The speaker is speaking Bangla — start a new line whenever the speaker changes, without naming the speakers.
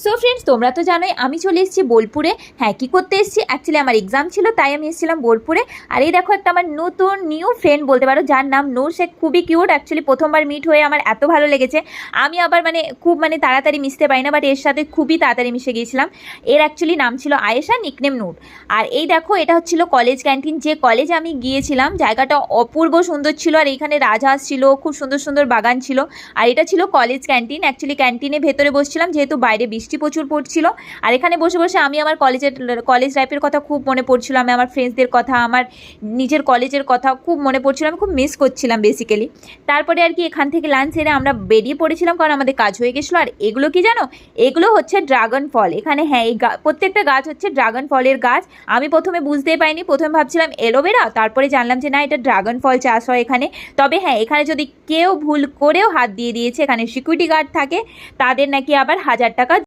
সো ফ্রেন্ডস, তোমরা তো জানোই আমি চলে এসেছি বোলপুরে। হ্যাঁ, কী করতে এসেছি, অ্যাকচুয়ালি আমার এক্সাম ছিল, তাই আমি এসেছিলাম বোলপুরে। আর এই দেখো একটা আমার নতুন নিউ ফ্রেন্ড বলতে পারো, যার নাম নূর। সে খুবই কিউট, অ্যাকচুয়ালি প্রথমবার মিট হয়ে আমার এত ভালো লেগেছে। আমি আবার খুব তাড়াতাড়ি মিশতে পারি না, বাট এর সাথে খুবই তাড়াতাড়ি মিশে গিয়েছিলাম। এর অ্যাকচুয়ালি নাম ছিল আয়েশা, নিকনেম নূর। আর এই দেখো, এটা হচ্ছিল কলেজ ক্যান্টিন। যে কলেজে আমি গিয়েছিলাম জায়গাটা অপূর্ব সুন্দর ছিল, আর এইখানে রাজহাঁস ছিল, খুব সুন্দর সুন্দর বাগান ছিল। আর এটা ছিল কলেজ ক্যান্টিন। অ্যাকচুয়ালি ক্যান্টিনে ভেতরে বসছিলাম, যেহেতু বাইরে বৃষ্টি প্রচুর পড়ছিল। আর এখানে বসে বসে আমি আমার কলেজ লাইফের কথা খুব মনে পড়ছিল। আমি আমার ফ্রেন্ডসদের কথা, আমার নিজের কলেজের কথা খুব মনে পড়ছিল। আমি খুব মিস করছিলাম বেসিক্যালি। তারপরে আর কি এখান থেকে লাঞ্চ সেরে আমরা বেরিয়ে পড়েছিলাম, কারণ আমাদের কাজ হয়ে গেছিলো। আর এগুলো কি জানো, এগুলো হচ্ছে ড্রাগন ফল। এখানে হ্যাঁ, এই প্রত্যেকটা গাছ হচ্ছে ড্রাগন ফলের গাছ। আমি প্রথমে বুঝতেই পারিনি, প্রথমে ভাবছিলাম এলোভেরা, তারপরে জানলাম যে না, এটা ড্রাগন ফল চাষ হয় এখানে। তবে হ্যাঁ, এখানে যদি কেউ ভুল করেও হাত দিয়ে দিয়েছে, এখানে সিকিউরিটি গার্ড থাকে, তাদের নাকি আবার 1000 টাকা